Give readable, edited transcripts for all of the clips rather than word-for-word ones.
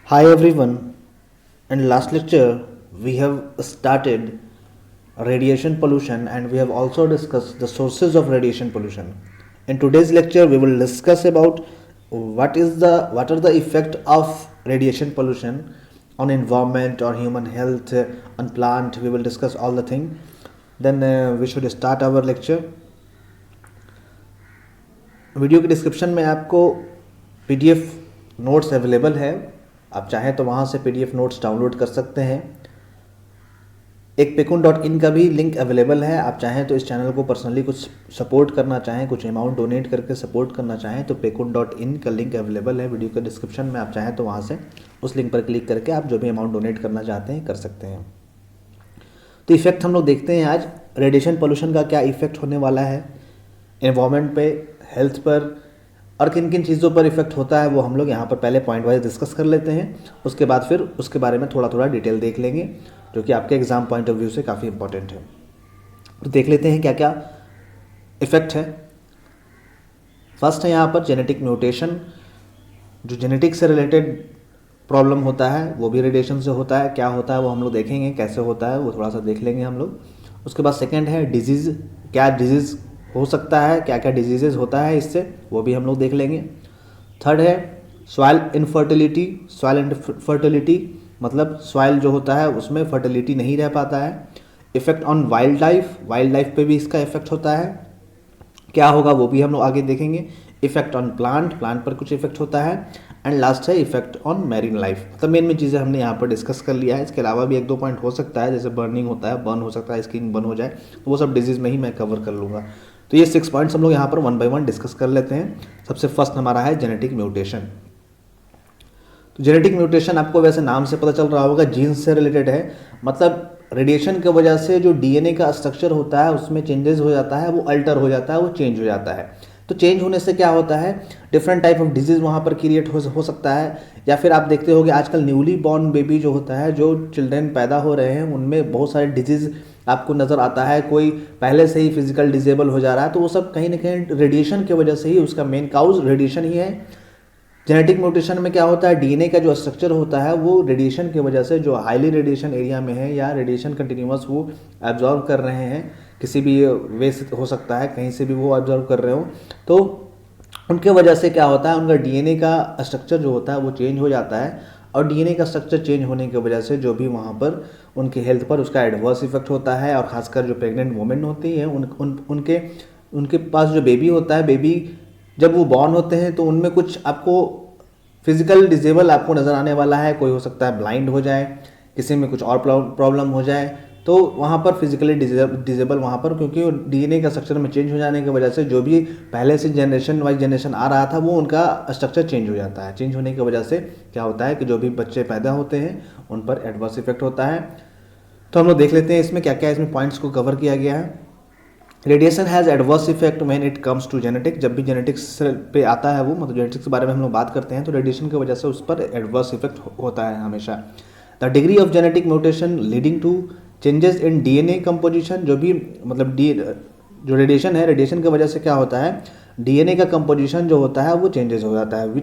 Hi everyone. In last lecture, we have started radiation pollution and we have also discussed the sources of radiation pollution. In today's lecture, we will discuss about what are the effect of radiation pollution on environment or human health, on plant. We will discuss all the thing. Then we should start our lecture. Video के description में आपको PDF notes available है। आप चाहें तो वहाँ से PDF notes download कर सकते हैं। एक pekun.in का भी लिंक अवेलेबल है। आप चाहें तो इस चैनल को पर्सनली कुछ सपोर्ट करना चाहें, कुछ अमाउंट डोनेट करके सपोर्ट करना चाहें तो pekun.in का लिंक अवेलेबल है वीडियो के डिस्क्रिप्शन में। आप चाहें तो वहाँ से उस लिंक पर क्लिक करके आप जो भी अमाउंट डोनेट करना चाहते हैं कर सकते हैं। तो इफेक्ट हम लोग देखते हैं आज रेडिएशन पोल्यूशन का क्या इफेक्ट होने वाला है एनवायरनमेंट पे, हेल्थ पर और किन किन चीज़ों पर इफेक्ट होता है वो हम लोग यहाँ पर पहले पॉइंट वाइज डिस्कस कर लेते हैं। उसके बाद फिर उसके बारे में थोड़ा थोड़ा डिटेल देख लेंगे जो कि आपके एग्जाम पॉइंट ऑफ व्यू से काफ़ी इंपॉर्टेंट है। तो देख लेते हैं क्या क्या इफेक्ट है। फर्स्ट है यहाँ पर जेनेटिक म्यूटेशन। जो जेनेटिक से रिलेटेड प्रॉब्लम होता है वो भी रेडिएशन से होता है। क्या होता है वो हम लोग देखेंगे, कैसे होता है वो थोड़ा सा देख लेंगे हम लोग। उसके बाद सेकेंड है डिजीज़। क्या डिजीज़ हो सकता है, क्या क्या डिजीजेज होता है इससे, वो भी हम लोग देख लेंगे। थर्ड है सॉइल इनफर्टिलिटी। सॉइल इनफर्टिलिटी मतलब सॉइल जो होता है उसमें फर्टिलिटी नहीं रह पाता है। Effect on wild life. Wild life पे भी इसका इफेक्ट होता है, क्या होगा वो भी हम लोग आगे देखेंगे। इफेक्ट ऑन प्लांट, प्लांट पर कुछ इफेक्ट होता है। एंड लास्ट है इफेक्ट ऑन मैरीन लाइफ। मतलब मेन चीज़ें हमने यहाँ पर डिस्कस कर लिया है। इसके अलावा भी एक दो पॉइंट हो सकता है, जैसे बर्निंग होता है, बर्न हो सकता है, स्किन बर्न हो जाए, तो वो सब डिजीज़ में ही मैं कवर कर लूँगा। तो ये 6 पॉइंट्स हम लोग यहाँ पर 1 बाय 1 डिस्कस कर लेते हैं। सबसे फर्स्ट हमारा है जेनेटिक म्यूटेशन। तो जेनेटिक म्यूटेशन आपको वैसे नाम से पता चल रहा होगा, जीन्स से रिलेटेड है। मतलब रेडिएशन की वजह से जो डीएनए का स्ट्रक्चर होता है उसमें चेंजेस हो जाता है, वो अल्टर हो जाता है, वो चेंज हो जाता है। तो चेंज होने से क्या होता है, डिफरेंट टाइप ऑफ डिजीज़ वहाँ पर क्रिएट हो सकता है। या फिर आप देखते होगे आजकल न्यूली बॉर्न बेबी जो होता है, जो चिल्ड्रेन पैदा हो रहे हैं, उनमें बहुत सारे डिजीज़ आपको नज़र आता है। कोई पहले से ही फिजिकल डिसेबल हो जा रहा है, तो वो सब कहीं ना कहीं रेडिएशन की वजह से ही, उसका मेन काउज रेडिएशन ही है। जेनेटिक म्यूटेशन में क्या होता है, डीएनए का जो स्ट्रक्चर होता है वो रेडिएशन की वजह से, जो हाईली रेडिएशन एरिया में है या रेडिएशन कंटिन्यूअस वो एब्जॉर्व कर रहे हैं, किसी भी वे से हो सकता है, कहीं से भी वो एब्जॉर्व कर रहे हो, तो उनके वजह से क्या होता है, उनका डीएनए का स्ट्रक्चर जो होता है वो चेंज हो जाता है। और डीएनए का स्ट्रक्चर चेंज होने की वजह से जो भी वहाँ पर उनकी हेल्थ पर उसका एडवर्स इफेक्ट होता है। और ख़ासकर जो प्रेग्नेंट वुमेन होती है उनके पास जो बेबी होता है, बेबी जब वो बॉर्न होते हैं तो उनमें कुछ आपको फिजिकल डिसेबल आपको नज़र आने वाला है। कोई हो सकता है ब्लाइंड हो जाए, किसी में कुछ और प्रॉब्लम हो जाए, तो वहाँ पर फिजिकली डिसेबल वहाँ पर, क्योंकि डीएनए का स्ट्रक्चर में चेंज हो जाने की वजह से जो भी पहले से जनरेशन वाइज जनरेशन आ रहा था वो उनका स्ट्रक्चर चेंज हो जाता है। चेंज होने की वजह से क्या होता है कि जो भी बच्चे पैदा होते हैं उन पर एडवर्स इफेक्ट होता है। तो हम लोग देख लेते हैं इसमें क्या क्या इसमें पॉइंट्स को कवर किया गया है। Radiation has adverse effect when it comes to genetic. जब भी जेनेटिक्स पे आता है वो, मतलब जेनेटिक्स के बारे में हम लोग बात करते हैं, तो रेडिएशन की वजह से उस पर एडवर्स इफेक्ट होता है हमेशा। The degree of genetic mutation leading to changes in DNA composition. जो भी मतलब जो रेडिएशन है, रेडिएशन की वजह से क्या होता है, डीएनए का कंपोजिशन जो होता है वो चेंजेस हो जाता है।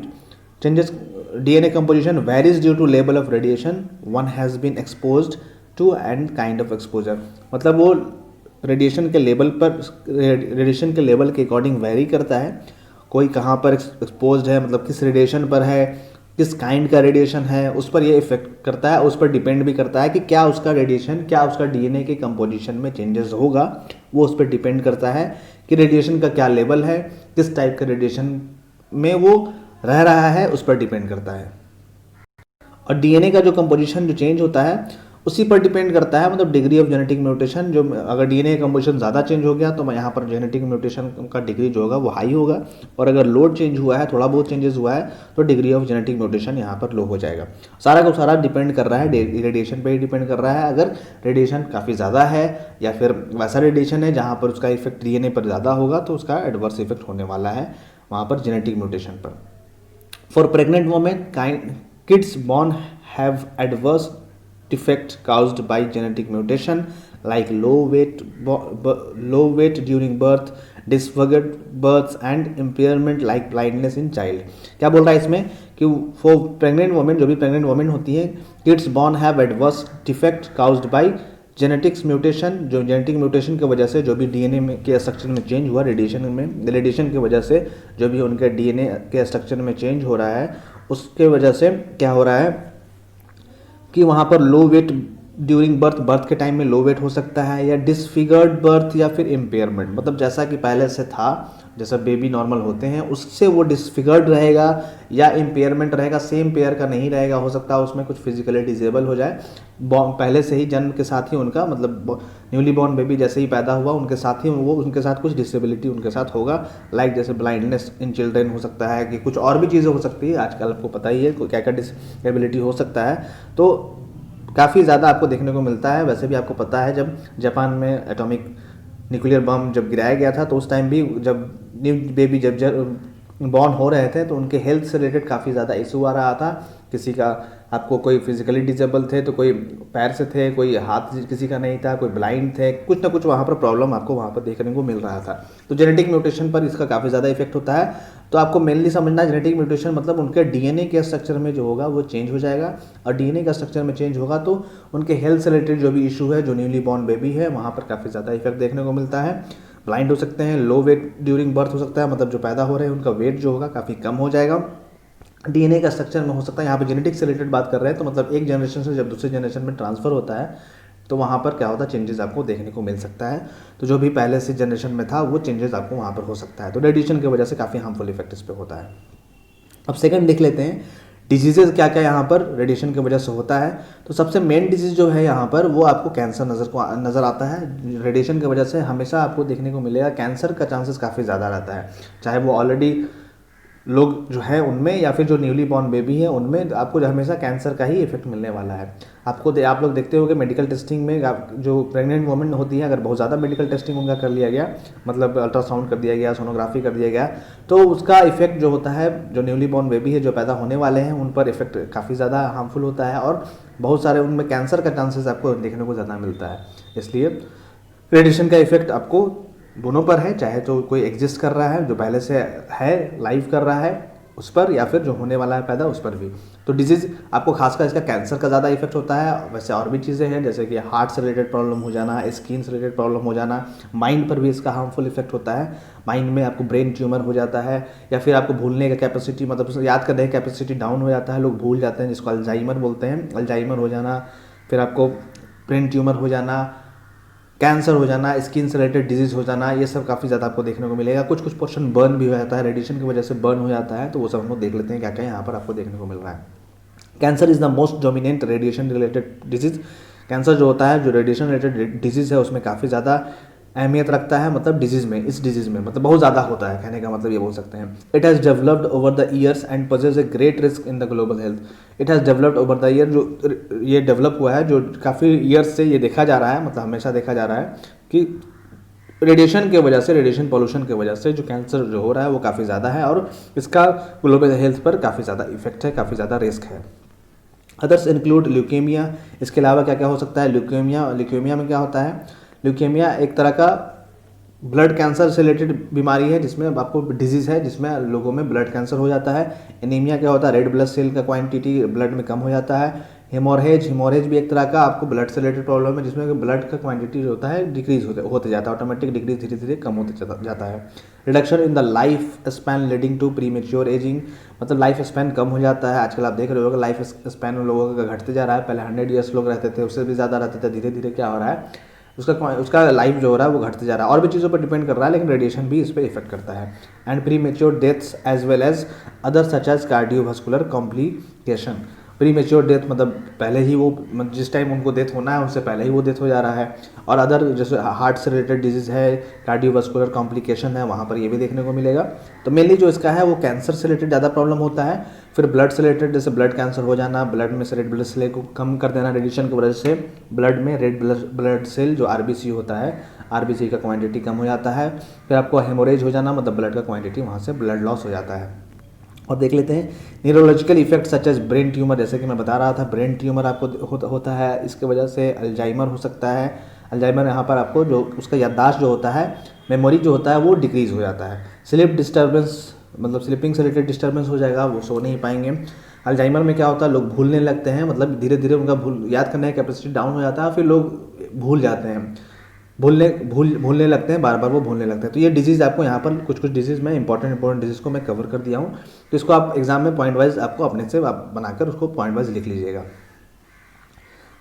Changes DNA composition varies due to level of radiation one has been exposed to and kind of exposure. मतलब वो रेडिएशन के लेवल पर, रेडिएशन के लेवल के अकॉर्डिंग वेरी करता है। कोई कहाँ पर एक्सपोज्ड है, मतलब किस रेडिएशन पर है, किस काइंड का रेडिएशन है, उस पर ये इफेक्ट करता है। उस पर डिपेंड भी करता है कि क्या उसका रेडिएशन, क्या उसका डीएनए के कंपोजिशन में चेंजेस होगा, वो उस पर डिपेंड करता है कि रेडिएशन का क्या लेवल है, किस टाइप का रेडिएशन में वो रह रहा है, उस पर डिपेंड करता है। और डीएनए का जो कंपोजिशन जो चेंज होता है उसी पर डिपेंड करता है, मतलब डिग्री ऑफ जेनेटिक म्यूटेशन। जो अगर डीएनए कंपोजिशन ज़्यादा चेंज हो गया तो यहाँ पर जेनेटिक म्यूटेशन का डिग्री जो होगा वो हाई होगा, और अगर लोड चेंज हुआ है, थोड़ा बहुत चेंजेस हुआ है, तो डिग्री ऑफ जेनेटिक म्यूटेशन यहाँ पर लो हो जाएगा। सारा का सारा डिपेंड कर रहा है, रेडिएशन पर ही डिपेंड कर रहा है। अगर रेडिएशन काफ़ी ज़्यादा है या फिर वैसा रेडिएशन है जहाँ पर उसका इफेक्ट डीएनए पर ज़्यादा होगा, तो उसका एडवर्स इफेक्ट होने वाला है वहाँ पर जेनेटिक म्यूटेशन पर। For pregnant women, kids born have adverse defects caused by genetic mutation like low weight during birth, disfigured births and impairment like blindness in child. क्या बोल रहा है इसमें कि फॉर प्रेग्नेंट वुमेन, जो भी प्रेग्नेंट वुमेन होती है, kids born have adverse defect caused bye genetics mutation, जो जेनेटिक म्यूटेशन की वजह से जो भी डीएनए में के स्ट्रक्चर में चेंज हुआ, रेडिएशन की वजह से जो भी उनके डीएनए के स्ट्रक्चर में चेंज हो रहा है, उसके वजह से क्या हो रहा है कि वहाँ पर लो वेट ड्यूरिंग बर्थ के टाइम में लो वेट हो सकता है, या डिसफिगर्ड बर्थ, या फिर इम्पेयरमेंट, मतलब जैसा कि पहले से था, जैसा बेबी नॉर्मल होते हैं उससे वो डिसफिगर्ड रहेगा या इम्पेयरमेंट रहेगा, सेम पेयर का नहीं रहेगा, हो सकता है उसमें कुछ फिजिकली डिजेबल हो जाए पहले से ही, जन्म के साथ ही उनका, मतलब न्यूली बॉर्न बेबी जैसे ही पैदा हुआ उनके साथ ही उनके साथ कुछ डिसेबिलिटी उनके साथ होगा, लाइक जैसे ब्लाइंडनेस इन चिल्ड्रेन हो सकता है, कि कुछ और भी चीज़ें हो सकती है, आजकल आपको पता ही है क्या क्या डिसेबिलिटी हो सकता है। तो काफ़ी ज़्यादा आपको देखने को मिलता है। वैसे भी आपको पता है जब जापान में एटॉमिक न्यूक्लियर बम जब गिराया गया था, तो उस टाइम भी जब न्यू बेबी जब बॉर्न हो रहे थे तो उनके हेल्थ से रिलेटेड काफ़ी ज़्यादा इशू आ रहा था। किसी का, आपको कोई फिजिकली डिजेबल थे तो कोई पैर से थे, कोई हाथ किसी का नहीं था, कोई ब्लाइंड थे, कुछ ना कुछ वहाँ पर प्रॉब्लम आपको वहाँ पर देखने को मिल रहा था। तो जेनेटिक म्यूटेशन पर इसका काफ़ी ज़्यादा इफेक्ट होता है। तो आपको मेनली समझना है जेनेटिक म्यूटेशन मतलब उनके डीएनए के स्ट्रक्चर में जो होगा वो चेंज हो जाएगा, और डीएनए का स्ट्रक्चर में चेंज होगा तो उनके हेल्थ से रिलेटेड जो भी इशू है, जो न्यूली बॉर्न बेबी है, वहाँ पर काफ़ी ज़्यादा इफेक्ट देखने को मिलता है। ब्लाइंड हो सकते हैं, लो वेट ड्यूरिंग बर्थ हो सकता है, मतलब जो पैदा हो रहे हैं उनका वेट जो होगा काफ़ी कम हो जाएगा, डीएनए का स्ट्रक्चर में हो सकता है, यहाँ पे जेनेटिक्स से रिलेटेड बात कर रहे हैं, तो मतलब एक जनरेशन से जब दूसरे जनरेशन में ट्रांसफ़र होता है तो वहाँ पर क्या होता है, चेंजेस आपको देखने को मिल सकता है। तो जो भी पहले से जनरेशन में था वो चेंजेस आपको वहाँ पर हो सकता है। तो रेडिएशन की वजह से काफ़ी हार्मफुल इफेक्ट इस पर होता है। अब सेकंड देख लेते हैं डिजीजेज क्या क्या यहाँ पर रेडिएशन की वजह से होता है। तो सबसे मेन डिजीज जो है यहाँ पर वो आपको कैंसर नज़र आता है। रेडिएशन की वजह से हमेशा आपको देखने को मिलेगा कैंसर का चांसेस काफ़ी ज़्यादा रहता है, चाहे वो ऑलरेडी लोग जो है उनमें या फिर जो न्यूली बॉर्न बेबी है उनमें, आपको हमेशा कैंसर का ही इफेक्ट मिलने वाला है। आप लोग देखते हो कि मेडिकल टेस्टिंग में जो प्रेग्नेंट वुमेन होती है, अगर बहुत ज़्यादा मेडिकल टेस्टिंग उनका कर लिया गया, मतलब अल्ट्रासाउंड कर दिया गया, सोनोग्राफी कर दिया गया, तो उसका इफेक्ट जो होता है, जो न्यूली बॉर्न बेबी है, जो पैदा होने वाले हैं, उन पर इफेक्ट काफ़ी ज़्यादा हार्मफुल होता है, और बहुत सारे उनमें कैंसर का चांसेस आपको देखने को ज़्यादा मिलता है। इसलिए रेडिएशन का इफेक्ट आपको दोनों पर है, चाहे तो कोई एग्जिस्ट कर रहा है जो पहले से है, लाइव कर रहा है उस पर, या फिर जो होने वाला है पैदा उस पर भी। तो डिजीज़ आपको खासकर इसका कैंसर का ज़्यादा इफेक्ट होता है। वैसे और भी चीज़ें हैं जैसे कि हार्ट से रिलेटेड प्रॉब्लम हो जाना, स्किन से रिलेटेड प्रॉब्लम हो जाना, माइंड पर भी इसका हार्मफुल इफेक्ट होता है। माइंड में आपको ब्रेन ट्यूमर हो जाता है, या फिर आपको भूलने का कैपेसिटी, मतलब याद करने की कैपेसिटी डाउन हो जाता है, लोग भूल जाते हैं, जिसको अल्जाइमर बोलते हैं, अल्जाइमर हो जाना, फिर आपको ब्रेन ट्यूमर हो जाना, कैंसर हो जाना, स्किन से रिलेटेड डिजीज़ हो जाना, ये सब काफ़ी ज़्यादा आपको देखने को मिलेगा। कुछ पोर्शन बर्न भी हो जाता है, रेडिएशन की वजह से बर्न हो जाता है। तो वो सब हम लोग देख लेते हैं क्या क्या यहाँ पर आपको देखने को मिल रहा है। Cancer is the most dominant radiation related disease. Cancer जो होता है, जो रेडिएशन रिलेटेड डिजीज़ है, उसमें काफ़ी ज़्यादा अहमियत रखता है, मतलब डिजीज़ में, इस डिजीज़ में मतलब बहुत ज़्यादा होता है, कहने का मतलब ये बोल सकते हैं। It has developed over the years and पजेज a great risk in the global health. It has developed over the year, जो ये डेवलप हुआ है, जो काफ़ी ईयर्स से ये देखा जा रहा है, मतलब हमेशा देखा जा रहा है कि रेडिएशन की वजह से, रेडिएशन पॉल्यूशन की वजह से जो कैंसर जो हो रहा है वो काफ़ी ज़्यादा है, और इसका ग्लोबल हेल्थ पर काफ़ी ज़्यादा इफेक्ट है, काफ़ी ज़्यादा रिस्क है। Others include leukaemia. इसके अलावा क्या क्या हो सकता है, ल्यूकेमिया में क्या होता है, ल्यूकेमिया एक तरह का ब्लड कैंसर से रिलेटेड बीमारी है, जिसमें आपको डिजीज़ है जिसमें लोगों में ब्लड कैंसर हो जाता है। एनीमिया क्या होता है, रेड ब्लड सेल का क्वांटिटी ब्लड में कम हो जाता है। हेमोरेज भी एक तरह का आपको ब्लड से रिलेटेड प्रॉब्लम है, जिसमें ब्लड का क्वांटिटी जो होता है डिक्रीज होते जाता है, ऑटोमेटिक डिक्रीज धीरे धीरे कम होते जाता है। Reduction in the life span leading to premature aging, मतलब लाइफ स्पैन कम हो जाता है। आजकल आप देख रहे हो लाइफ स्पैन लोगों का घटते जा रहा है। पहले 100 ईयर्स लोग रहते थे, उससे भी ज़्यादा रहते थे, धीरे धीरे क्या हो रहा है, उसका लाइफ जो हो रहा है वो घटते जा रहा है। और भी चीज़ों पर डिपेंड कर रहा है, लेकिन रेडिएशन भी इस पर इफेक्ट करता है। And premature deaths as well as other such as cardiovascular complication. Premature death मतलब पहले ही वो, जिस टाइम उनको डेथ होना है उससे पहले ही वो डेथ हो जा रहा है। और अदर जैसे हार्ट से रिलेटेड डिजीज़ है, कार्डियोवास्कुलर कॉम्प्लिकेशन है, वहाँ पर ये भी देखने को मिलेगा। तो मेनली जो इसका है वो कैंसर से रिलेटेड ज़्यादा प्रॉब्लम होता है। फिर ब्लड से रिलेटेड, जैसे ब्लड कैंसर हो जाना, ब्लड में से रेड ब्लड सेल को कम कर देना रेडिएशन की वजह से, ब्लड में रेड ब्लड सेल जो आरबीसी होता है, आरबीसी का क्वांटिटी कम हो जाता है। फिर आपको हेमोरेज हो जाना, मतलब ब्लड का क्वांटिटी वहाँ से ब्लड लॉस हो जाता है। और देख लेते हैं neurological effect such as brain tumour, जैसे कि मैं बता रहा था ब्रेन ट्यूमर आपको होता है, इसके वजह से अल्जाइमर हो सकता है। अल्जाइमर यहाँ पर आपको जो उसका याददाश्त जो होता है, मेमोरी जो होता है वो डिक्रीज़ हो जाता है। स्लीप डिस्टर्बेंस मतलब स्लीपिंग से रिलेटेड डिस्टर्बेंस हो जाएगा, वो सो नहीं पाएंगे। अल्जाइमर में क्या होता है, लोग भूलने लगते हैं, मतलब धीरे धीरे उनका याद करने की कैपेसिटी डाउन हो जाता है, फिर लोग भूल जाते हैं, भूलने लगते हैं, बार बार वो भूलने लगते हैं। तो ये डिजीज़ आपको यहाँ पर कुछ डिजीज़ में इंपॉर्टेंट डिजीज़ को मैं कवर कर दिया हूँ, तो इसको आप एग्जाम में पॉइंट वाइज आपको अपने से आप बनाकर उसको पॉइंट वाइज लिख लीजिएगा।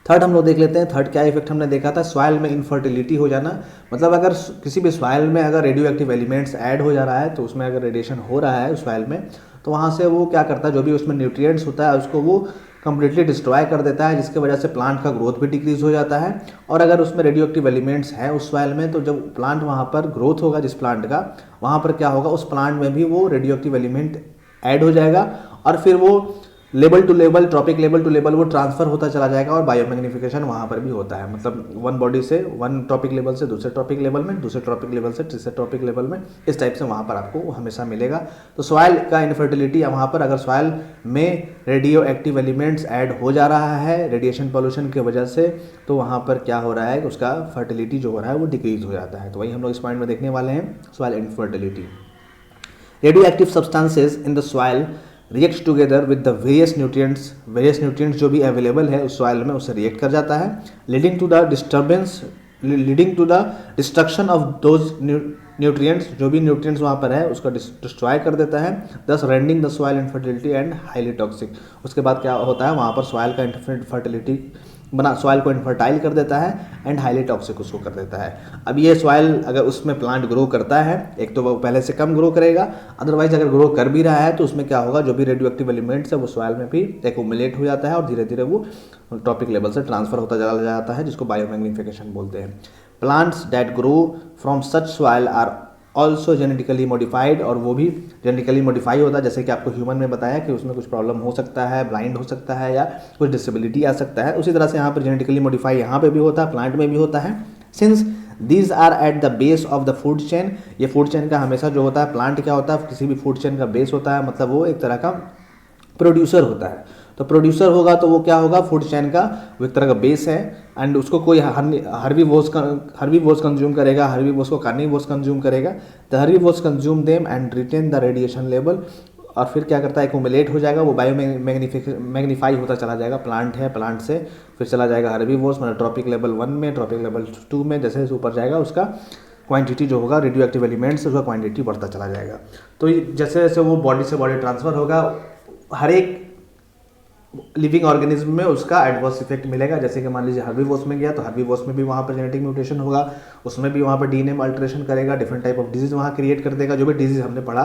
थर्ड हम लोग देख लेते हैं, थर्ड क्या इफेक्ट हमने देखा था, सॉइल में इनफर्टिलिटी हो जाना। मतलब अगर किसी भी सॉइल में अगर रेडियो एक्टिव एलिमेंट्स ऐड हो जा रहा है, तो उसमें अगर रेडिएशन हो रहा है उस सॉइल में, तो वहाँ से वो क्या करता है, जो भी उसमें न्यूट्रिएंट्स होता है उसको वो कंप्लीटली डिस्ट्रॉय कर देता है, जिसकी वजह से प्लांट का ग्रोथ भी डिक्रीज हो जाता है। और अगर उसमें रेडियो एक्टिव एलिमेंट्स हैं उस सॉइल में, तो जब प्लांट वहाँ पर ग्रोथ होगा जिस प्लांट का, वहाँ पर क्या होगा, उस प्लांट में भी वो रेडियो एक्टिव एलिमेंट ऐड हो जाएगा, और फिर वो level to level, trophic level to level वो ट्रांसफर होता चला जाएगा, और बायोमैग्निफिकेशन वहाँ पर भी होता है। मतलब वन बॉडी से वन ट्रॉपिक लेवल से दूसरे ट्रॉपिक लेवल में, दूसरे ट्रॉपिक लेवल से तीसरे ट्रॉपिक लेवल में, इस टाइप से वहाँ पर आपको हमेशा मिलेगा। तो सॉइल का इनफर्टिलिटी वहाँ पर, अगर सॉइल में रेडियो एक्टिव एलिमेंट्स ऐड हो जा रहा है रेडिएशन पॉल्यूशन की वजह से, तो वहाँ पर क्या हो रहा है, उसका फर्टिलिटी जो हो रहा है वो डिक्रीज हो जाता है। तो वही हम लोग इस पॉइंट में देखने वाले हैं, soil infertility. Radio active substances in the soil react together with the various nutrients जो भी अवेलेबल है उस सॉइल में, उससे रिएक्ट कर जाता है, leading to the destruction of those nutrients, जो भी न्यूट्रिएंट्स वहाँ पर है उसका डिस्ट्रॉय कर देता है, दस rending the soil infertility and highly toxic. उसके बाद क्या होता है, वहाँ पर सॉइल का इनफर्टिलिटी सॉइल को इनफर्टाइल कर देता है एंड हाईली टॉक्सिक उसको कर देता है। अब ये सॉइल अगर उसमें प्लांट ग्रो करता है, एक तो वो पहले से कम ग्रो करेगा, अदरवाइज अगर ग्रो कर भी रहा है तो उसमें क्या होगा, जो भी रेडियो एक्टिव एलिमेंट्स है वो सॉइल में भी एक्यूमुलेट हो जाता है, और धीरे धीरे वो टॉपिक लेवल से ट्रांसफर होता चला जाता है, जिसको बायोमैग्निफिकेशन बोलते हैं। Plants that grow from such soil are also genetically modified, और वो भी जेनेटिकली मॉडिफाई होता है, जैसे कि आपको ह्यूमन में बताया कि उसमें कुछ प्रॉब्लम हो सकता है, ब्लाइंड हो सकता है या कुछ डिसेबिलिटी आ सकता है, उसी तरह से यहाँ पर जेनेटिकली मॉडिफाई यहाँ पे भी होता है, प्लांट में भी होता है। Since these are at the base of the food chain, ये फूड चेन का हमेशा जो होता है, प्लांट क्या होता है, किसी भी फूड चेन का बेस होता है, मतलब वो एक तरह का प्रोड्यूसर होता है। तो प्रोड्यूसर होगा तो वो क्या होगा, फूड चेन का वो एक तरह का बेस है, एंड उसको कोई हर्बीवोर्स कंज्यूम करेगा, हर्बीवोर्स को कार्निवोर्स कंज्यूम करेगा। The herbivores consume them and retain the radiation level, और फिर क्या करता है, एक्यूमुलेट हो जाएगा, वो मैग्नीफाई होता चला जाएगा। प्लांट है, प्लांट से फिर चला जाएगा हर्बीवोर्स, मतलब ट्रॉपिक लेवल 1 में, ट्रॉपिक लेवल 2 में, जैसे जैसे ऊपर जाएगा उसका क्वांटिटी जो होगा रेडियो एक्टिव एलिमेंट्स, उसका क्वांटिटी बढ़ता चला जाएगा। तो जैसे जैसे वो बॉडी से बॉडी ट्रांसफर होगा, हर एक लिविंग ऑर्गेनिज्म में उसका एडवर्स इफेक्ट मिलेगा। जैसे कि मान लीजिए हर्बीवोर्स में गया, तो हर्बीवोर्स में भी वहाँ पर जेनेटिक म्यूटेशन होगा, उसमें भी वहाँ पर डीएनए में अल्टरेशन करेगा, डिफरेंट टाइप ऑफ डिजीज वहाँ क्रिएट कर देगा। जो भी डिजीज हमने पढ़ा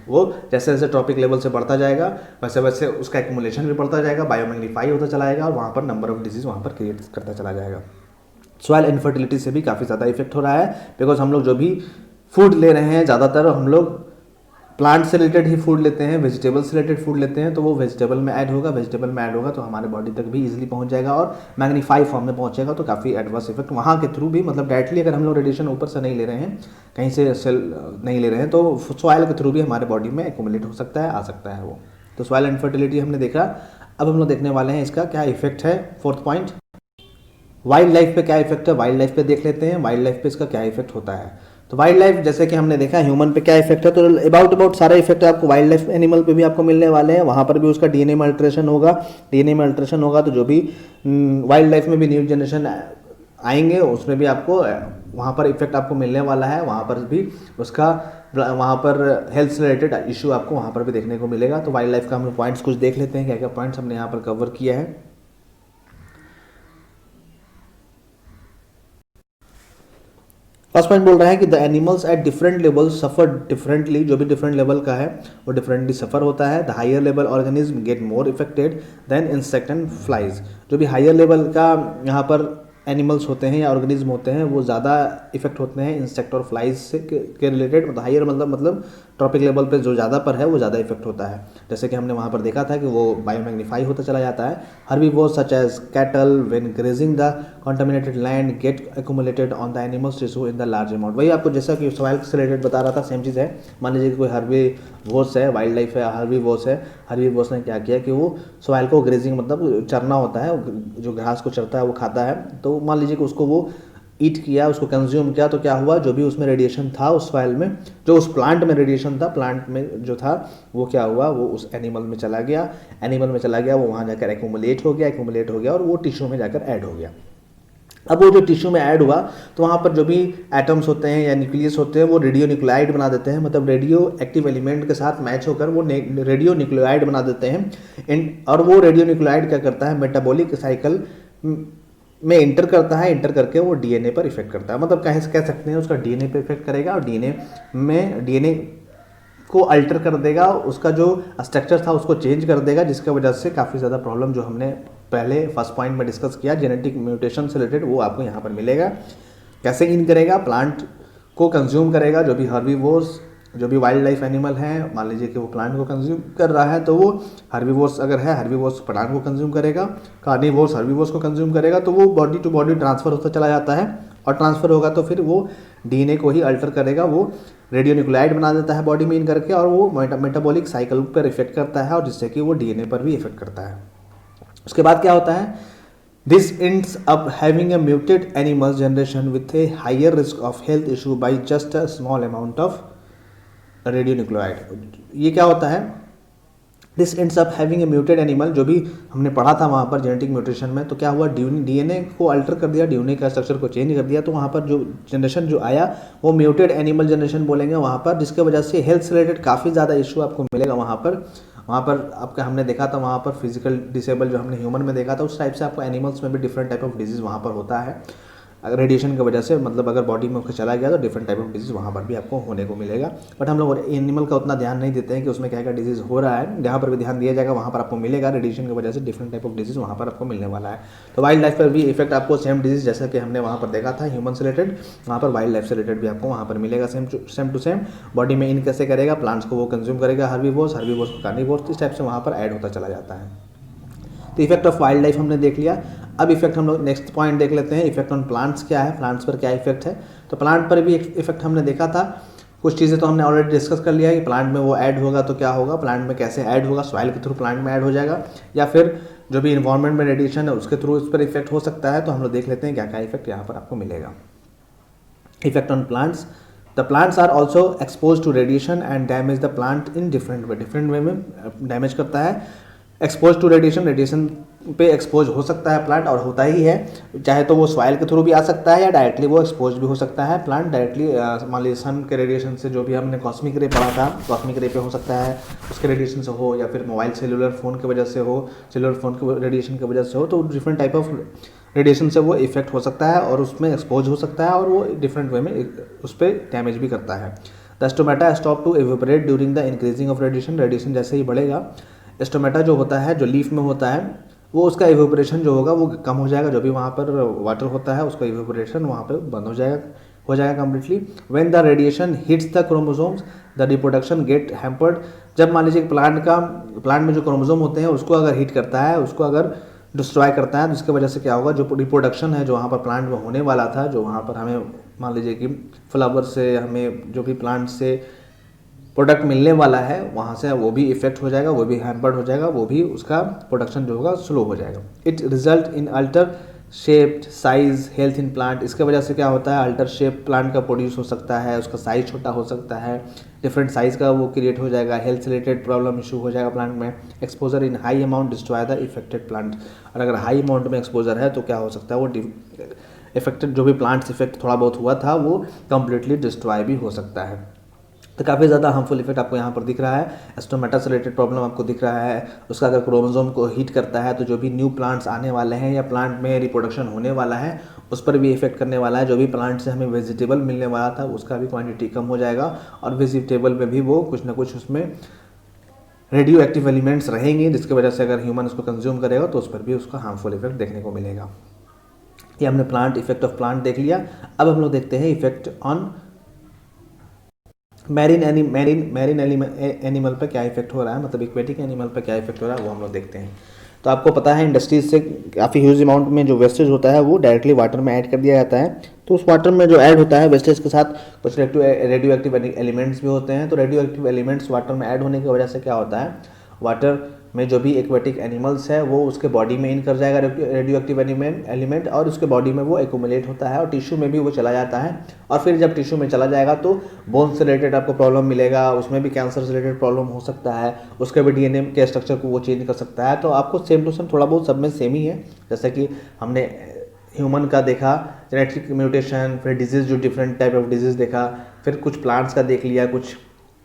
वो जैसे जैसे ट्रॉपिक लेवल से बढ़ता जाएगा, वैसे वैसे उसका एक्यूमुलेशन भी बढ़ता जाएगा, बायोमैग्नीफाई होता चला जाएगा, और वहाँ पर नंबर ऑफ डिजीज वहाँ पर क्रिएट करता चला जाएगा। सॉइल इनफर्टिलिटी से भी काफ़ी ज़्यादा इफेक्ट हो रहा है, बिकॉज हम लोग जो भी फूड ले रहे हैं, ज़्यादातर हम लोग प्लांट से रिलेटेड ही फूड लेते हैं, वेजिटेबल से रिलेटेड फूड लेते हैं, तो वो वेजिटेबल में ऐड होगा तो हमारे बॉडी तक भी इजीली पहुंच जाएगा और मैग्नीफाई फॉर्म में पहुंचेगा। तो काफ़ी एडवर्स इफेक्ट वहाँ के थ्रू भी, मतलब डायरेक्टली अगर हम लोग रेडिएशन ऊपर से नहीं ले रहे हैं, कहीं से सेल नहीं ले रहे हैं, तो सॉइल के थ्रू भी हमारे बॉडी में एक्यूमुलेट हो सकता है, आ सकता है वो। तो सॉइल इनफर्टिलिटी हमने देखा। अब हम लोग देखने वाले हैं इसका क्या इफेक्ट है। फोर्थ पॉइंट, वाइल्ड लाइफ पे क्या इफेक्ट है, वाइल्ड लाइफ पे देख लेते हैं, वाइल्ड लाइफ पे इसका क्या इफेक्ट होता है। तो वाइल्ड लाइफ जैसे कि हमने देखा ह्यूमन पे क्या इफेक्ट है, तो अबाउट सारा इफेक्ट आपको वाइल्ड लाइफ एनिमल पे भी आपको मिलने वाले हैं। वहाँ पर भी उसका डीएनए में अल्टरेशन होगा, तो जो भी वाइल्ड लाइफ में भी न्यू जनरेशन आएंगे उसमें भी आपको वहाँ पर इफेक्ट आपको मिलने वाला है। वहाँ पर भी उसका वहाँ पर हेल्थ से रिलेटेड इशू आपको वहाँ पर भी देखने को मिलेगा। तो वाइल्ड लाइफ का हम पॉइंट्स कुछ देख लेते हैं, क्या क्या पॉइंट्स हमने यहाँ पर कवर किया है। फर्स्ट पॉइंट बोल रहा है कि the animals at different level suffer differently, जो भी डिफरेंट लेवल का है वो डिफरेंटली सफर होता है। The higher level organism get more affected than insect and flies, जो भी हायर लेवल का यहाँ पर एनिमल्स होते हैं या ऑर्गेनिज्म होते हैं वो ज़्यादा इफेक्ट होते हैं इंसेक्ट और फ्लाइज से के रिलेटेड। मतलब हायर मतलब ट्रॉपिक लेवल पे जो ज़्यादा पर है वो ज़्यादा इफेक्ट होता है। जैसे कि हमने वहाँ पर देखा था कि वो बायोमैग्नीफाई होता चला जाता है। Herbivores such as cattle when grazing the contaminated land get accumulated on the animals tissue in the large amount. वही आपको जैसा कि सवाल से रिलेटेड बता रहा था, सेम चीज़ है। मान लीजिए कि कोई हर्बीवोर्स है, वाइल्ड लाइफ है, हर्बीवोर्स है। हर्बीवोर्स ने क्या किया कि वो सॉइल को ग्रेजिंग मतलब चरना होता है, जो घास को चरता है वो खाता है। तो मान लीजिए कि उसको वो ईट किया, उसको कंज्यूम किया, तो क्या हुआ, जो भी उसमें रेडिएशन था उस फाइल में, जो उस प्लांट में रेडिएशन था, प्लांट में जो था वो क्या हुआ, वो उस एनिमल में चला गया। एनिमल में चला गया, वो वहाँ जाकर एक्यूमुलेट हो गया और वो टिश्यू में जाकर ऐड हो गया। अब वो जो टिश्यू में ऐड हुआ तो वहाँ पर जो भी एटम्स होते हैं या न्यूक्लियस होते हैं वो रेडियो न्यूक्लियाइड बना देते हैं, मतलब रेडियो एक्टिव एलिमेंट के साथ मैच होकर वो रेडियो न्यूक्लियाइड बना देते हैं। और वो रेडियो न्यूक्लियाइड क्या करता है, मेटाबॉलिक साइकिल में इंटर करता है। इंटर करके वो डीएनए पर इफेक्ट करता है, मतलब कह सकते हैं उसका डीएनए पर इफेक्ट करेगा और डीएनए को अल्टर कर देगा, उसका जो स्ट्रक्चर था उसको चेंज कर देगा, जिसकी वजह से काफ़ी ज़्यादा प्रॉब्लम जो हमने पहले फर्स्ट पॉइंट में डिस्कस किया जेनेटिक म्यूटेशन से रिलेटेड, वो आपको यहाँ पर मिलेगा। कैसे इन करेगा, प्लांट को कंज्यूम करेगा। जो भी हर्बीवोर्स, जो भी वाइल्ड लाइफ एनिमल है, मान लीजिए कि वो प्लांट को कंज्यूम कर रहा है, तो वो हर्बीवोर्स अगर है, हर्बीवोर्स प्लांट को कंज्यूम करेगा, कार्निवोर्स हर्बीवोर्स को कंज्यूम करेगा, तो वो बॉडी टू बॉडी ट्रांसफर होता चला जाता है। और ट्रांसफर होगा तो फिर वो डीएनए को ही अल्टर करेगा, वो रेडियो न्यूक्लियाइड बना देता है बॉडी में इन करके, और वो मेटाबॉलिक साइकिल पर इफेक्ट करता है, और जिससे कि वो डीएनए पर भी इफेक्ट करता है। उसके बाद क्या होता है, this ends up having a muted animal generation with a higher risk of health issue by just a small amount of radionuclide। ये क्या होता है, this ends up having a muted animal, जो भी हमने पढ़ा था वहाँ पर जेनेटिक म्यूटेशन में, तो क्या हुआ, डीएनए को अल्टर कर दिया, डीएनए का स्ट्रक्चर को चेंज कर दिया, तो वहाँ पर जो जनरेशन जो आया वो म्यूटेड एनिमल जनरेशन बोलेंगे वहाँ पर, जिसके वजह से हेल्थ से रिलेटेड काफ़ी ज़्यादा इशू आपको मिलेगा वहाँ पर आपका हमने देखा था वहाँ पर फिजिकल डिसेबल जो हमने ह्यूमन में देखा था, उस टाइप से आपको एनिमल्स में भी डिफरेंट टाइप ऑफ डिजीज़ वहाँ पर होता है। अगर रेडिएशन की वजह से, मतलब अगर बॉडी में चला गया तो डिफरेंट टाइप ऑफ डिजीज़ वहाँ पर भी आपको होने को मिलेगा। बट हम लोग एनिमल का उतना ध्यान नहीं देते हैं कि उसमें क्या क्या डिजीज़ हो रहा है। जहाँ पर भी ध्यान दिया जाएगा वहाँ पर आपको मिलेगा, रेडिएशन की वजह से डिफरेंट टाइप ऑफ डिजीज़ वहाँ पर आपको मिलने वाला है। तो वाइल्ड लाइफ पर भी इफेक्ट आपको सेम डिजीज़ जैसा कि हमने वहाँ पर देखा था ह्यूमन से रिलेटेड, वहाँ पर वाइल्ड लाइफ से रिलेटेड भी आपको वहाँ पर मिलेगा सेम टू सेम। बॉडी में इन कैसे करेगा, प्लांट्स को वो कंज्यूम करेगा, हर्बीवोर्स को कार्निवोर्स, इस टाइप से वहाँ पर ऐड होता चला जाता है। तो इफेक्ट ऑफ वाइल्ड लाइफ हमने देख लिया। अब इफेक्ट हम लोग नेक्स्ट पॉइंट देख लेते हैं, इफेक्ट ऑन प्लांट्स क्या है, प्लांट्स पर क्या इफेक्ट है। तो प्लांट पर भी इफेक्ट हमने देखा था, कुछ चीज़ें तो हमने ऑलरेडी डिस्कस कर लिया है कि प्लांट में वो ऐड होगा तो क्या होगा, प्लांट में कैसे ऐड होगा, सॉइल के थ्रू प्लांट में ऐड हो जाएगा, या फिर जो भी इन्वायरमेंट में रेडिएशन है उसके थ्रू इस पर इफेक्ट हो सकता है। तो हम लोग देख लेते हैं क्या क्या इफेक्ट यहाँ पर आपको मिलेगा। Effect on plants, the plants are also expose to radiation and damage the plant in different way में डैमेज करता है। एक्सपोज टू रेडिएशन पे एक्सपोज हो सकता है प्लांट, और होता ही है, चाहे तो वो सॉइल के थ्रू भी आ सकता है या डायरेक्टली वो एक्सपोज भी हो सकता है प्लांट डायरेक्टली। मान लीजिए सन के रेडिएशन से, जो भी हमने कॉस्मिक रे पढ़ा था, कॉस्मिक रे पे हो सकता है, उसके रेडिएशन से हो, या फिर मोबाइल सेलुलर फ़ोन की वजह से हो, सेलुलर फ़ोन के रेडिएशन की वजह से हो, तो डिफरेंट टाइप ऑफ रेडिएशन से वो इफेक्ट हो सकता है और उसमें एक्सपोज हो सकता है, और वो डिफरेंट वे में उस पर डैमेज भी करता है। The stomata stop to evaporate during the increasing of radiation जैसे ही बढ़ेगा, स्टोमेटा जो होता है, जो लीफ में होता है, वो उसका इवेपोरेशन जो होगा वो कम हो जाएगा। जो भी वहाँ पर वाटर होता है उसका इवेपोरेशन वहाँ पर बंद हो जाएगा completely. When the radiation hits the chromosomes the reproduction get hampered. जब मान लीजिए प्लांट में जो क्रोमोसोम होते हैं उसको अगर हिट करता है, उसको अगर डिस्ट्रॉय करता है, तो इसकी वजह से क्या होगा, जो रिप्रोडक्शन है जो वहाँ पर प्लांट में होने वाला था, जो वहाँ पर हमें मान लीजिए कि फ्लावर से हमें जो भी प्लांट से प्रोडक्ट मिलने वाला है वहाँ से, वो भी इफेक्ट हो जाएगा, वो भी हैम्पर्ड हो जाएगा, वो भी उसका प्रोडक्शन जो होगा स्लो हो जाएगा। It result in alter shaped size health in plant. इसके वजह से क्या होता है, अल्टर शेप प्लांट का प्रोड्यूस हो सकता है, उसका साइज छोटा हो सकता है, डिफरेंट साइज का वो क्रिएट हो जाएगा, हेल्थ से रिलेटेड प्रॉब्लम इशू हो जाएगा प्लांट में। Exposure in high amount destroy the affected plant. और अगर हाई अमाउंट में एक्सपोजर है तो क्या हो सकता है, वो इफेक्टेड जो भी प्लांट्स इफेक्ट थोड़ा बहुत हुआ था वो कंप्लीटली डिस्ट्रॉय भी हो सकता है। तो काफ़ी ज़्यादा हार्मफुल इफेक्ट आपको यहाँ पर दिख रहा है। स्टोमेटा से रिलेटेड प्रॉब्लम आपको दिख रहा है। उसका अगर क्रोमोसोम को हीट करता है तो जो भी न्यू प्लांट्स आने वाले हैं या प्लांट में रिप्रोडक्शन होने वाला है उस पर भी इफेक्ट करने वाला है। जो भी प्लांट से हमें वेजिटेबल मिलने वाला था उसका भी क्वांटिटी कम हो जाएगा, और वेजिटेबल में भी वो कुछ ना कुछ उसमें रेडियो एक्टिव एलिमेंट्स रहेंगे, जिसकी वजह से अगर ह्यूमन उसको कंज्यूम करेगा तो उस पर भी उसका हार्मफुल इफेक्ट देखने को मिलेगा। ये हमने इफेक्ट ऑफ प्लांट देख लिया। अब हम लोग देखते हैं इफेक्ट ऑन मैरीन एनिमल पर क्या इफेक्ट हो रहा है, मतलब एक्वेटिक एनिमल पर क्या इफेक्ट हो रहा है, वो हम लोग देखते हैं। तो आपको पता है इंडस्ट्रीज से काफ़ी ह्यूज अमाउंट में जो वेस्टेज होता है वो डायरेक्टली वाटर में ऐड कर दिया जाता है। तो उस वाटर में जो ऐड होता है वेस्टेज के साथ कुछ रेडियो एक्टिव एलिमेंट्स भी होते हैं। तो रेडियो एक्टिव एलिमेंट्स वाटर में ऐड होने की वजह से क्या होता है, वाटर में जो भी एक्वेटिक एनिमल्स है वो उसके बॉडी में इन कर जाएगा रेडियो एक्टिव एलिमेंट, और उसके बॉडी में वो एक्यूमुलेट होता है और टिश्यू में भी वो चला जाता है। और फिर जब टिश्यू में चला जाएगा तो बोन से रिलेटेड आपको प्रॉब्लम मिलेगा, उसमें भी कैंसर से रिलेटेड प्रॉब्लम हो सकता है, उसके भी डीएनए के स्ट्रक्चर को वो चेंज कर सकता है। तो आपको सेम टू सेम थोड़ा बहुत सब में सेम ही है, जैसे कि हमने ह्यूमन का देखा जेनेटिक म्यूटेशन, फिर डिजीज़ जो डिफरेंट टाइप ऑफ डिजीज़ देखा, फिर कुछ प्लांट्स का देख लिया, कुछ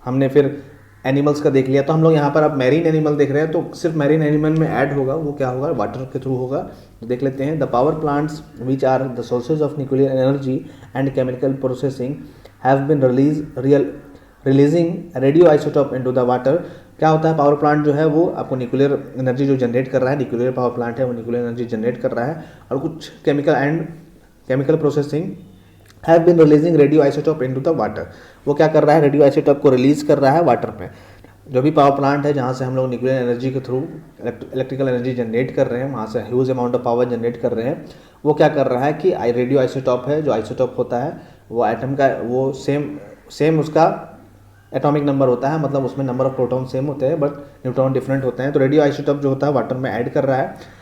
हमने फिर एनिमल्स का देख लिया। तो हम लोग यहाँ पर अब मैरीन एनिमल देख रहे हैं, तो सिर्फ मैरीन एनिमल में ऐड होगा वो क्या होगा, वाटर के थ्रू होगा। तो देख लेते हैं। The power plants which are the sources of nuclear energy and chemical processing have been releasing radioisotope into the water. क्या होता है, पावर प्लांट जो है वो आपको न्यूक्लियर एनर्जी जो जनरेट कर रहा है, न्यूक्लियर पावर प्लांट है वो न्यूक्लियर एनर्जी जनरेट कर रहा है, और कुछ chemical processing have been releasing radioisotope into the water. वो क्या कर रहा है, रेडियो आइसोटोप को रिलीज कर रहा है वाटर में। जो भी पावर प्लांट है जहाँ से हम लोग न्यूक्लियर एनर्जी के थ्रू इलेक्ट्रिकल एनर्जी जनरेट कर रहे हैं, वहाँ से huge amount of power generate कर रहे हैं, वो क्या कर रहा है कि रेडियो आइसोटोप है, जो आइसोटोप होता है वो एटम का वो सेम उसका एटॉमिक नंबर होता है, मतलब उसमें नंबर ऑफ प्रोटॉन सेम होते हैं बट न्यूट्रॉन डिफरेंट होते हैं। तो रेडियो आइसोटोप जो होता है वाटर में ऐड कर रहा है।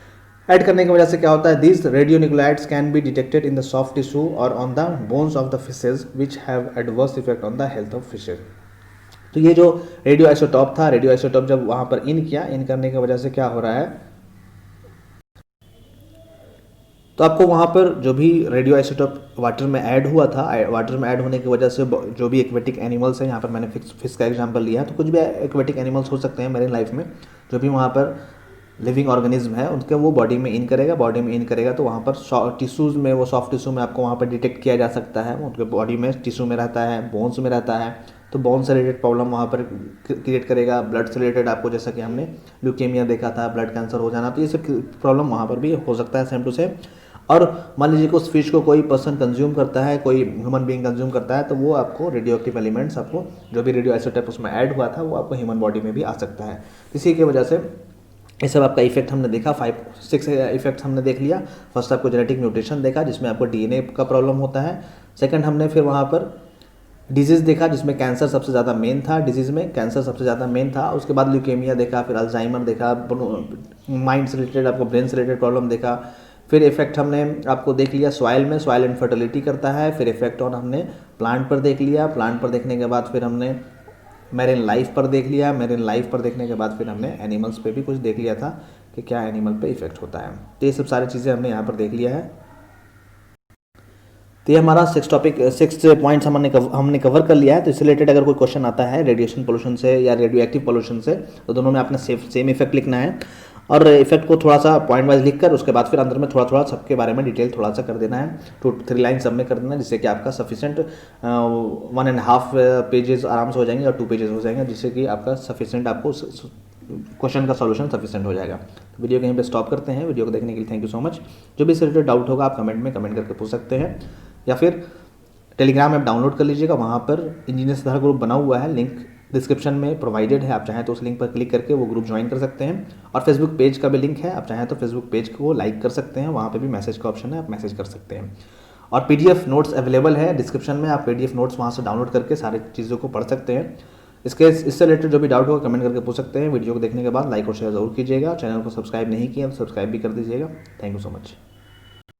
ऐड करने की वजह से क्या होता है, this radio nuclides can be detected in the soft tissue और on the bones of the fishes which have adverse effect on the health of fishes. तो ये जो रेडियो आइसोटोप था, रेडियो आइसोटोप जब वहाँ पर इन करने की वजह से क्या हो रहा है, तो आपको वहाँ पर जो भी रेडियो आइसोटोप वाटर में ऐड हुआ था, वाटर में ऐड होने की वजह से जो भी एक्वेटिक एनिमल्स हैं, यहाँ पर मैंने फिश का एग्जांपल लिया है, तो कुछ भी एक्वेटिक एनिमल्स हो सकते हैं मेरी लाइफ में, जो भी वहाँ पर लिविंग ऑर्गेनिज्म है उनके वो बॉडी में इन करेगा तो वहाँ पर टिश्यूज़ में, वो सॉफ्ट टिश्यू में आपको वहाँ पर डिटेक्ट किया जा सकता है। उनके बॉडी में टिश्यू में रहता है, बोन्स में रहता है, तो बोन से रिलेटेड प्रॉब्लम वहाँ पर क्रिएट करेगा। ब्लड से रिलेटेड आपको जैसा कि हमने ल्यूकेमिया देखा था, ब्लड कैंसर हो जाना, तो ये सब प्रॉब्लम वहाँ पर भी हो सकता है सेम टू सेम। और मान लीजिए कि उस फिश को कोई पर्सन कंज्यूम करता है, कोई ह्यूमन बीइंग कंज्यूम करता है, तो वो आपको रेडियो एक्टिव एलिमेंट्स, आपको जो भी रेडियो आइसोटोप उसमें ऐड हुआ था वो आपको ह्यूमन बॉडी में भी आ सकता है। इसी की वजह से ये सब आपका इफेक्ट हमने देखा, 5-6 इफेक्ट्स हमने देख लिया। फर्स्ट आपको जेनेटिक म्यूटेशन देखा जिसमें आपको डीएनए का प्रॉब्लम होता है। सेकंड हमने फिर वहाँ पर डिजीज़ देखा जिसमें कैंसर सबसे ज़्यादा मेन था, डिजीज़ में कैंसर सबसे ज़्यादा मेन था। उसके बाद ल्यूकेमिया देखा, फिर अल्जाइमर देखा, माइंड से रिलेटेड आपको ब्रेन से रिलेटेड प्रॉब्लम देखा। फिर इफेक्ट हमने आपको देख लिया सॉइल में, सॉइल इनफर्टिलिटी करता है। फिर इफेक्ट ऑन हमने प्लांट पर देख लिया, प्लांट पर देखने के बाद फिर हमने मैरीन लाइफ पर देख लिया, मैरीन लाइफ पर देखने के बाद फिर हमने एनिमल्स पे भी कुछ देख लिया था कि क्या एनिमल पे इफेक्ट होता है। तो ये सब सारी चीज़ें हमने यहाँ पर देख लिया है। तो ये हमारा 6 पॉइंट्स हमने कवर कर लिया है। तो इससे रिलेटेड अगर कोई क्वेश्चन आता है रेडिएशन पोल्यूशन से या रेडियो एक्टिव पोल्यूशन से, तो दोनों में आपने सेम इफेक्ट लिखना है और इफेक्ट को थोड़ा सा पॉइंट वाइज लिखकर उसके बाद फिर अंदर में थोड़ा थोड़ा सबके बारे में डिटेल थोड़ा सा कर देना है, 2-3 लाइन सब में कर देना है, जिससे कि आपका सफिशिएंट 1.5 पेजेस आराम से हो जाएंगे और 2 पेजेस हो जाएंगे, जिससे कि आपका सफिशिएंट आपको क्वेश्चन का सॉल्यूशन सफिशिएंट हो जाएगा। तो वीडियो कहीं पे स्टॉप करते हैं। वीडियो को देखने के लिए थैंक यू सो मच। जो भी इससे रिलेटेड डाउट होगा आप कमेंट करके पूछ सकते हैं, या फिर टेलीग्राम ऐप डाउनलोड कर लीजिएगा, वहाँ पर इंजीनियर सिद्धार्थ ग्रुप बना हुआ है, लिंक डिस्क्रिप्शन में प्रोवाइडेड है। आप चाहें तो उस लिंक पर क्लिक करके वो ग्रुप ज्वाइन कर सकते हैं। और फेसबुक पेज का भी लिंक है, आप चाहें तो फेसबुक पेज को लाइक कर सकते हैं, वहाँ पे भी मैसेज का ऑप्शन है, आप मैसेज कर सकते हैं। और पीडीएफ नोट्स अवेलेबल है डिस्क्रिप्शन में, आप पीडीएफ नोट्स वहाँ से डाउनलोड करके सारी चीज़ों को पढ़ सकते हैं। इससे रिलेटेड जो भी डाउट होगा कमेंट करके पूछ सकते हैं। वीडियो को देखने के बाद लाइक और शेयर जरूर कीजिएगा। चैनल को सब्सक्राइब नहीं किया तो सब्सक्राइब भी कर दीजिएगा। Thank you so much.